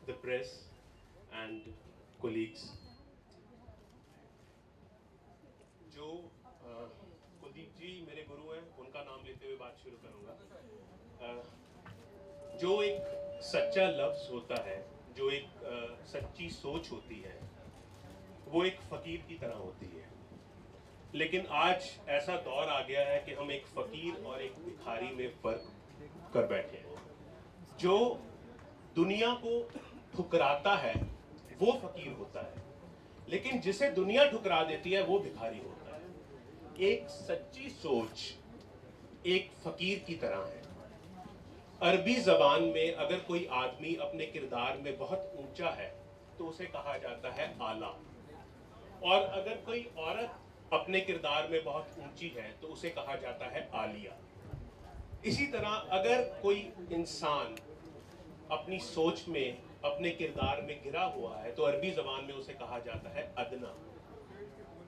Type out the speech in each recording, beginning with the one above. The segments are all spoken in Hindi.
the press and colleagues. जो कुलदीप जी मेरे गुरु हैं, उनका नाम लेते हुए बात शुरू करूंगा। जो एक सच्चा लफ्ज होता है, जो एक सच्ची सोच होती है, वो एक फकीर की तरह होती है। लेकिन आज ऐसा दौर आ गया है कि हम एक फकीर और एक भिखारी में फर्क कर बैठे हैं। जो दुनिया को ठुकराता है वो फकीर होता है, लेकिन जिसे दुनिया ठुकरा देती है वो भिखारी होता है। एक सच्ची सोच एक फकीर की तरह है। अरबी जबान में अगर कोई आदमी अपने किरदार में बहुत ऊंचा है तो उसे कहा जाता है आला, और अगर कोई औरत अपने किरदार में बहुत ऊंची है तो उसे कहा जाता है आलिया। इसी तरह अगर कोई इंसान अपनी सोच में, अपने किरदार में गिरा हुआ है तो अरबी जबान में उसे कहा जाता है अदना,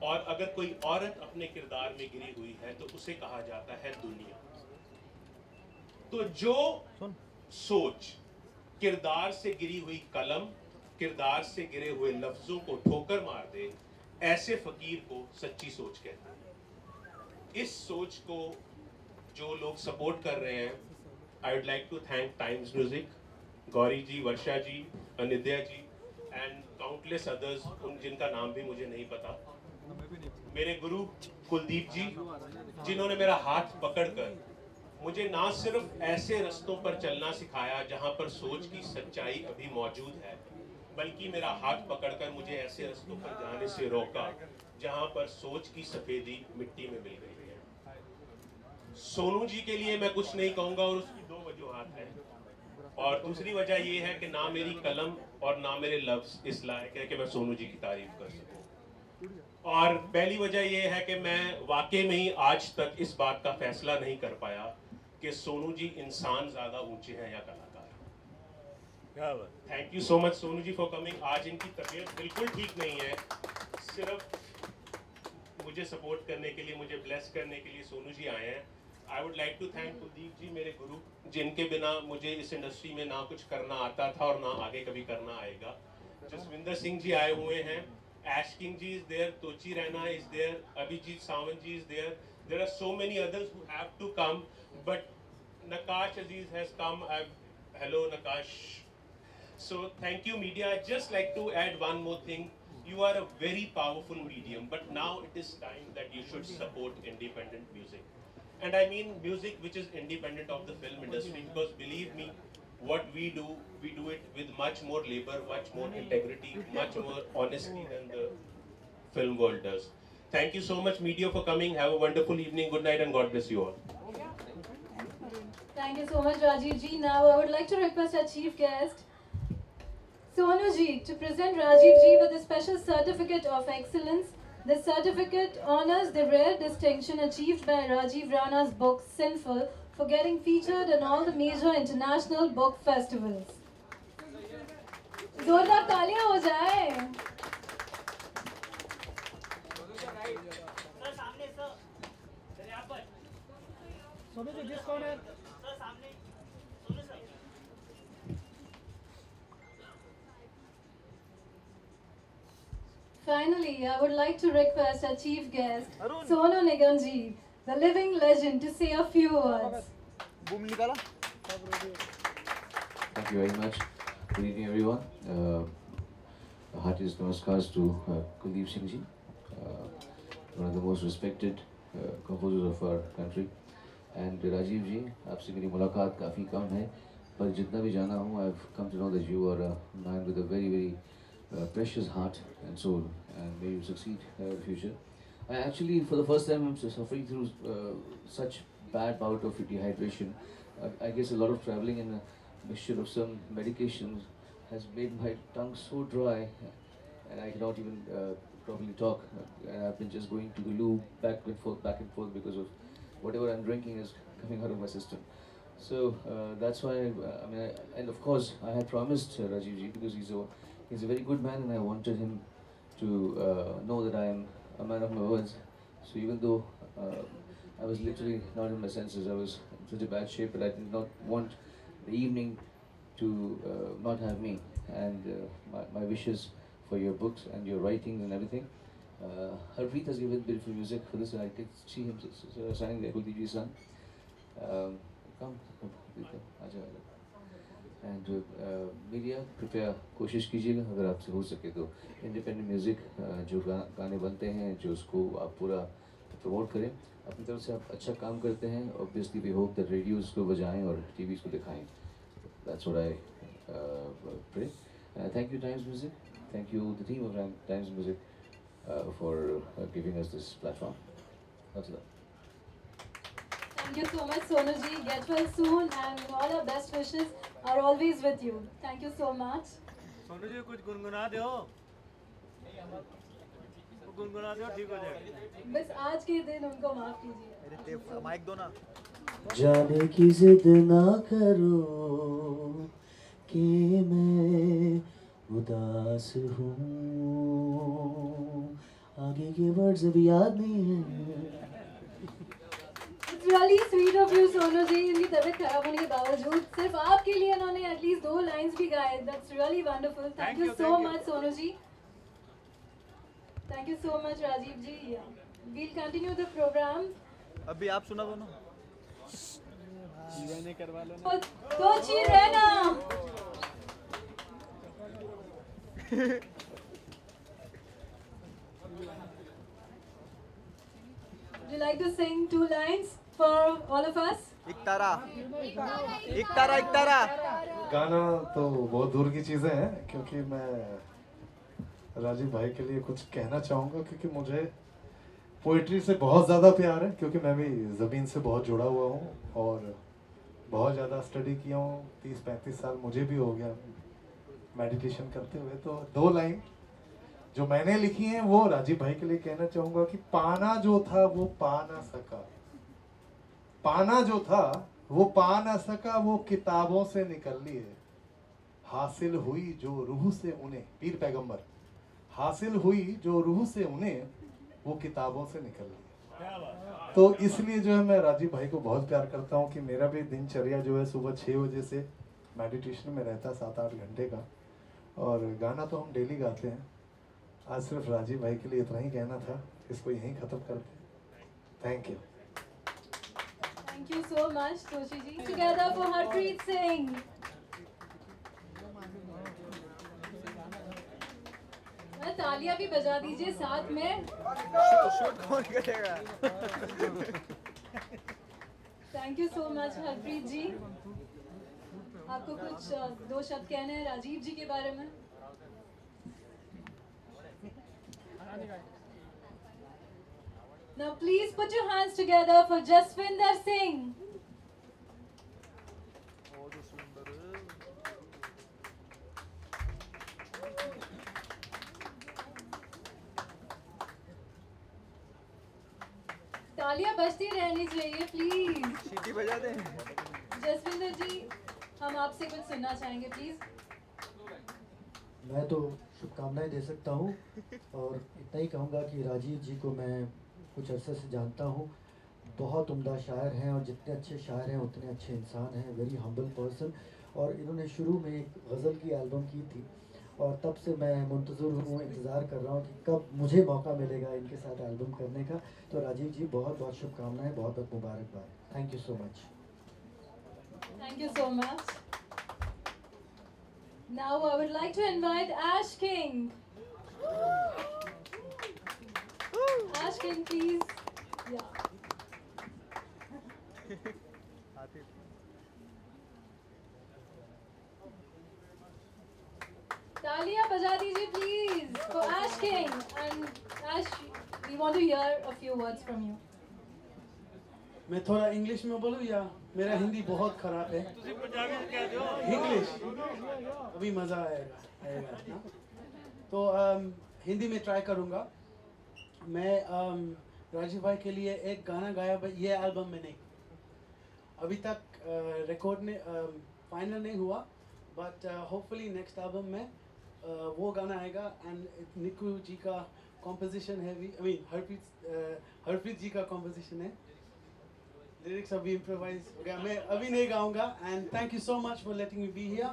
और अगर कोई औरत अपने किरदार में गिरी हुई है तो उसे कहा जाता है दुनिया। तो जो सोच किरदार से गिरी हुई कलम, किरदार से गिरे हुए लफ्जों को ठोकर मार दे, ऐसे फकीर को सच्ची सोच कहते हैं। इस सोच को जो लोग सपोर्ट कर रहे हैं, I would like to thank Times Music, Gauri ji, Varsha ji, Anidya ji and countless others, उन जिनका नाम भी मुझे नहीं पता। मेरे गुरु कुलदीप जी, जिन्होंने मेरा हाथ पकड़कर मुझे ना सिर्फ ऐसे रस्तों पर चलना सिखाया जहां पर सोच की सच्चाई अभी मौजूद है, बल्कि मेरा हाथ पकड़कर मुझे ऐसे रस्तों पर जाने से रोका जहां पर सोच की सफेदी मिट्टी में मिल गई है। सोनू जी के लिए मैं कुछ नहीं कहूंगा, और उसकी दो वजूहत हैं। और दूसरी वजह यह है कि ना मेरी कलम और ना मेरे लफ्ज इस लायक है कि मैं सोनू जी की तारीफ कर सकूं। और पहली वजह यह है कि मैं वाकई में ही आज तक इस बात का फैसला नहीं कर पाया कि सोनू जी इंसान ज्यादा ऊंचे हैं या कलाकार। Thank you so much Sonu ji for coming. आज इनकी तबीयत बिल्कुल ठीक नहीं है, सिर्फ मुझे सपोर्ट करने के लिए, मुझे ब्लेस करने के लिए सोनू जी आए हैं। I would like to thank Kuldeep ji, मेरे गुरु, जिनके बिना मुझे इस इंडस्ट्री में ना कुछ करना आता था और ना आगे कभी करना आएगा। जसविंदर सिंह जी आए हुए हैं, Ash King ji is there, Tochi Raina is there, Abhijit Sawant ji is there. There are so many others who have to come, but Nakash Aziz has come. Hello Nakash. So thank you media. I'd just like to add one more thing. You are a very powerful medium, but now it is time that you should support independent music. And I mean music which is independent of the film industry, because believe me, what we do it with much more labor, much more integrity, much more honesty than the film world does. Thank you so much media for coming. Have a wonderful evening. Good night and God bless you all. Thank you so much, Rajiv ji. Now I would like to request our chief guest, Sonu ji, to present Rajiv ji with a special certificate of excellence. This certificate honors the rare distinction achieved by Rajiv Rana's book Sinful for getting featured in all the major international book festivals. जोरदार तालियां हो जाए। सोनू जी जिस कौन है? Finally, I would like to request our chief guest, Sonu Nigam ji, the living legend, to say a few words. Boom निकाला? Thank you very much. Good evening, everyone. Heartiest namaskars to Kuldeep Singh ji, one of the most respected composers of our country. And Rajiv ji, आपसे मेरी मुलाकात काफ़ी कम है, पर जितना भी जाना हूँ, I've come to know that you are a man with a very, very precious heart and soul, and may you succeed in the future. I actually, for the first time, I'm suffering through such bad bout of dehydration. I guess a lot of traveling and a mixture of some medications has made my tongue so dry, and I cannot even properly talk. And I've been just going to the loo back and forth because of whatever I'm drinking is coming out of my system. So that's why and of course I had promised Rajiv ji, because he's a very good man, and I wanted him to know that I am a man of my words. So even though I was literally not in my senses, I was in such a bad shape, but I did not want the evening to not have me, and my wishes for your books and your writings and everything. Harpreet has given beautiful music for this, and I can see him signing there, Kuldeep ji's son. Come, आजा आजा. एंड मीडिया कृपया कोशिश कीजिएगा अगर आपसे हो सके तो इंडिपेंडेंट म्यूज़िक जो गाने बनते हैं जो उसको आप पूरा प्रमोट करें. अपनी तरफ से आप अच्छा काम करते हैं. Obviously we hope that radios को बजाएं और टीवीज़ को दिखाएं. That's what I pray. Thank you Times Music. Thank you the team of Times Music for giving us this platform. That's it. Thank you so much, Sonu ji. Get well soon, and all our best wishes are always with you. Thank you so much. Sonu ji कुछ गुनगुना दो, गुनगुना दो, ठीक हो जाएगा. बस आज के दिन उनको माफ कीजिए. अरे माइक दो ना. जाने की जिद ना करो कि मैं उदास हूँ. आगे के वर्ड्स अभी याद नहीं है. It's really sweet of you, Sonu ji. इनकी तबीयत खराब होने के बावजूद सिर्फ आपके लिए इन्होंने एटलीस्ट 2 लाइंस भी गाए. That's really wonderful. Thank you so much, Sonu ji. Thank you so much, Rajiv ji. Yeah. We'll continue the program. अभी आप सुना दो ना. जीवन ने करवा लो ना. Kochi Rena. Would you like to sing 2 lines for all of us? एक तारा, एक तारा, एक तारा. गाना तो बहुत दूर की चीज़ें हैं क्योंकि मैं राजीव भाई के लिए कुछ कहना चाहूँगा क्योंकि मुझे पोइट्री से बहुत ज़्यादा प्यार है क्योंकि मैं भी ज़मीन से बहुत जुड़ा हुआ हूँ और बहुत ज़्यादा स्टडी किया हूँ. 30-35 साल मुझे भी हो गया मेडिटेशन करते हुए. तो 2 लाइन जो मैंने लिखी हैं वो राजीव भाई के लिए कहना चाहूँगा कि पाना जो था वो पा ना सका. पाना जो था वो पा ना सका, वो किताबों से निकल ली है. हासिल हुई जो रूह से उन्हें, पीर पैगंबर, हासिल हुई जो रूह से उन्हें वो किताबों से निकल ली. तो इसलिए जो है मैं राजीव भाई को बहुत प्यार करता हूँ कि मेरा भी दिनचर्या जो है सुबह 6 बजे से मेडिटेशन में रहता है 7-8 घंटे का. और गाना तो हम डेली गाते हैं. आज सिर्फ राजीव भाई के लिए इतना ही कहना था. इसको यहीं ख़त्म करते हैं. Thank you. Thank you so much, Toshi ji. Together for Harpreet Singh. तालियां भी बजा दीजिए साथ में. शूट कौन करेगा? Thank you so much, Harpreet ji. आपको कुछ 2 शब्द कहने हैं राजीव जी के बारे में. Now please put your hands together for Jaswinder Singh. तालियां बजती रहनी चाहिए प्लीज. सीटी बजा दे. जसविंदर जी, हम आपसे कुछ सुनना चाहेंगे प्लीज. मैं तो शुभकामनाएं दे सकता हूँ और इतना ही कहूँगा कि राजीव जी को मैं कुछ अरसे से जानता हूँ. बहुत उम्दा शायर हैं और जितने अच्छे शायर हैं उतने अच्छे इंसान हैं. Very humble person. और इन्होंने शुरू में एक गज़ल की एल्बम की थी और तब से मैं मुंतज़िर हूँ, इंतज़ार कर रहा हूँ कि कब मुझे मौका मिलेगा इनके साथ एल्बम करने का. तो राजीव जी बहुत बहुत शुभकामनाएं, बहुत बहुत मुबारकबाद. Thank you so much. Thank you so much. Now I would like to invite Ash King. Ash King, please. Yeah. तालियां बजा दीजिए please for Ash King. And Ash, we want to hear a few words from you. मैं थोड़ा इंग्लिश में बोलूँ या मेरा हिंदी बहुत खराब है. इंग्लिश अभी मज़ा आएगा ना. तो हिंदी में ट्राई करूँगा. मैं राजीव भाई के लिए एक गाना गाया ये एल्बम में नहीं. अभी तक रिकॉर्ड ने फाइनल नहीं हुआ बट होपफुली नेक्स्ट एल्बम में वो गाना आएगा. एंड निकू जी का कॉम्पोजिशन है. हरप्रीत जी का कॉम्पोजिशन है. लिरिक्स अभी इम्प्रोवाइज हो गया, मैं अभी नहीं गाऊंगा. And thank you so much for letting me be here.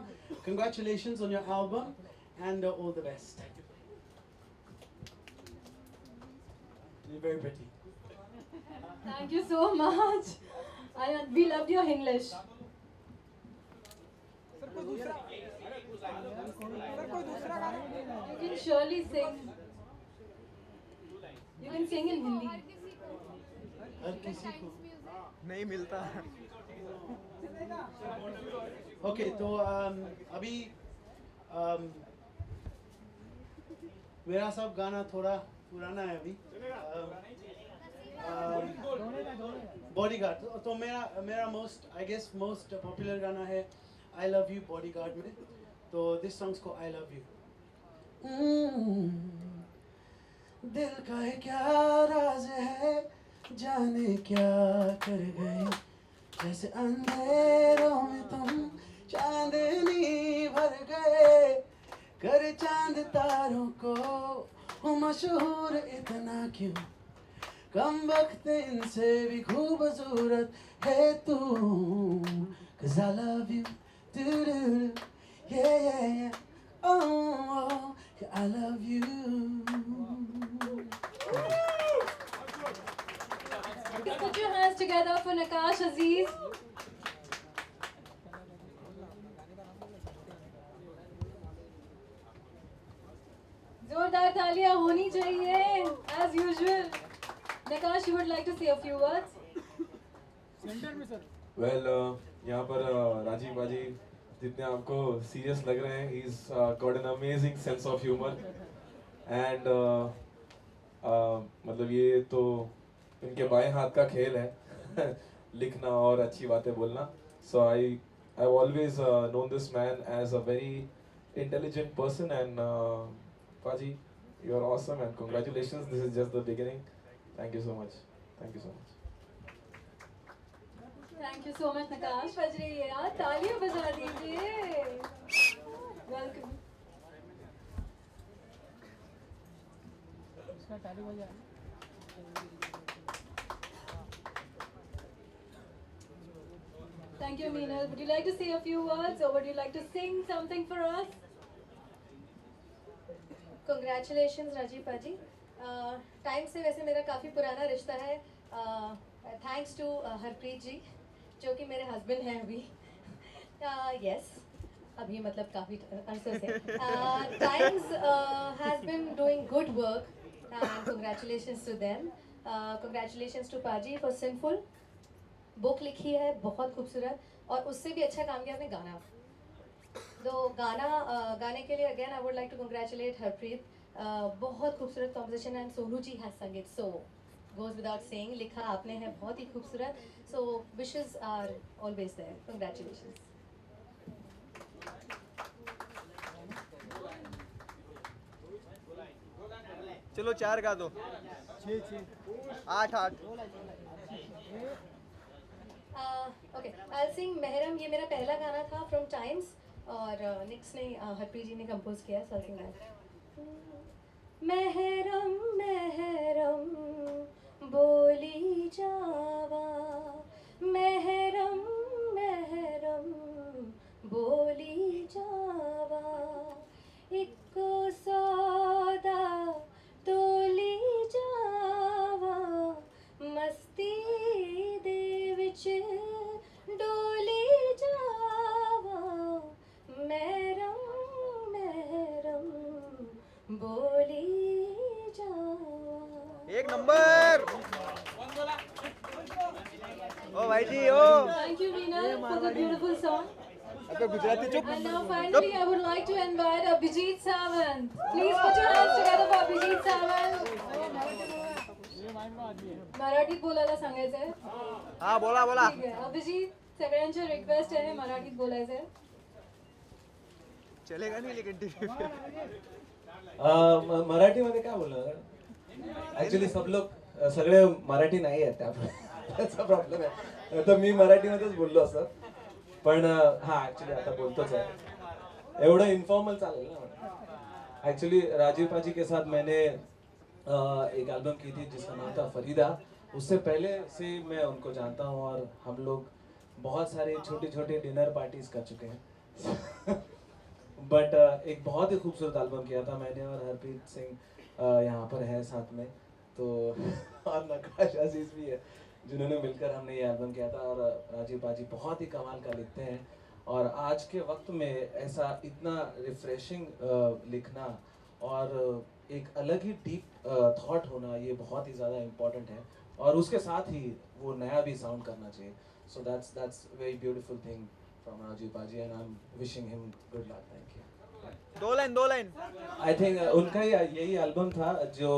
Congratulations on your album and all the best. You're very pretty. Thank you so much. And we loved your English. You can surely sing. You can sing in Hindi. हर किसी को. नहीं मिलता. ओके तो अभी मेरा सब गाना थोड़ा पुराना है अभी. बॉडीगार्ड तो मेरा most I guess most popular गाना है आई लव यू बॉडीगार्ड में. तो दिस सॉन्ग्स को आई लव यू. दिल का है क्या राज है जाने क्या कर गए जैसे अंधेरों में तुम चांदनी भर गए कर चांद तारों को हो मशहूर इतना क्यों कम वक्त इनसे भी खूबसूरत है तू. 'Cause I love you, do-do-do, yeah. Oh, yeah, I love you. Just put your hands together for Nakash Aziz. जोरदार तालियां होनी चाहिए as usual. Nakash, you would like to say a few words? Well यहाँ पर राजीव बाजी जितने आपको सीरियस लग रहे हैं he is got an amazing sense of humour and मतलब ये तो इनके बाएं हाथ का खेल है लिखना और अच्छी बातें बोलना. So I always known this man as a very intelligent person and बाजी you are awesome and congratulations. This is just the beginning. Thank you so much. Thank you so much. Thank you so much, Nakash. बज रही है यार, तालियां बजा दीजिए. Welcome. Thank you, Meenal. Would you like to say a few words or would you like to sing something for us? Congratulations Rajiv पाजी. टाइम से वैसे मेरा काफ़ी पुराना रिश्ता है. थैंक्स टू हरप्रीत जी जो कि मेरे हस्बैंड हैं अभी. यस अभी मतलब काफ़ी अरसे से. Times has been doing good work and congratulations to them. Congratulations to paaji for Sinful. Book लिखी है बहुत खूबसूरत और उससे भी अच्छा काम किया आपने गाना. तो गाने के लिए again I would like to congratulate Harpreet. बहुत खूबसूरत composition and Sonu ji has sung it. So goes without saying, लिखा आपने है बहुत ही खूबसूरत. So wishes are always there. Congratulations. चलो 4 गा दो. 6 8 Okay, I'll sing महरम. ये मेरा पहला गाना था from Times और निक्स ने हरप्रीत जी ने कंपोज किया. So I'll sing that. महरम महरम बोली जावा महरम महरम बोली जावा इको सौदा तोली जावा मस्ती दे विच डोली जावा महरम महरम बोली जावा. एक नंबर. ओ भाई जी ओ. Thank you, Meenal, for the beautiful song. अब गुजराती चुप. And now finally, I would like to invite Abhijit Sawant. Please put your hands together for Abhijit Sawant. मराठीत बोलायला सांगायचंय. हाँ बोला बोला. ठीक आहे. अभिजित सगळ्यांची रिक्वेस्ट आहे मराठीत बोलायचंय. चलेगा नहीं लेकिन टीवी. मराठीमध्ये काय बोलणार. ऍक्च्युली सब लोक सगळे मराठी नाही आहेत त्याचा प्रॉब्लेम आहे. तर मी मराठीमध्येच बोललो असं पण हा ऍक्च्युली आता बोलतोच आहे. एवढं इन्फॉर्मल चालेल ना. एक्चुअली राजीव पाजी के साथ मैंने एक एल्बम की थी जिसका नाम था फरीदा उससे पहले से मैं उनको जानता हूँ और हम लोग बहुत सारे छोटे छोटे डिनर पार्टीज कर चुके हैं बट एक बहुत ही खूबसूरत एल्बम किया था मैंने और हरप्रीत सिंह यहाँ पर है साथ में, तो और नकाश अजीज भी है जिन्होंने मिलकर हमने ये एल्बम किया था। और राजीव पाजी बहुत ही कमाल का लिखते हैं और आज के वक्त में ऐसा इतना रिफ्रेशिंग लिखना और एक अलग ही डीप थॉट होना ये बहुत ही ज़्यादा इम्पोर्टेंट है और उसके साथ ही वो नया भी साउंड करना चाहिए। So that's very beautiful thing from Rajeev Paaji and I am wishing him good luck. Thank you. दो लाइन आई थिंक उनका यही एल्बम था जो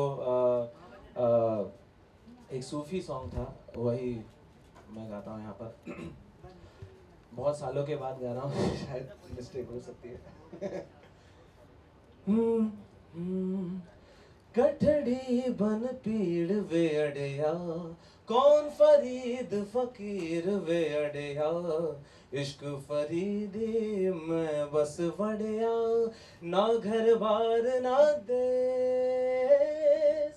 एक सूफी सॉन्ग था, वही मैं गाता हूँ यहाँ पर बहुत सालों के बाद गा रहा हूँ शायद मिस्टेक हो सकती है। गठड़ी बन पीड़ वे अड़या, कौन फरीद फकीर वे अड़या, इश्क फरीदी मैं बस वड़या, ना घर बार ना देश,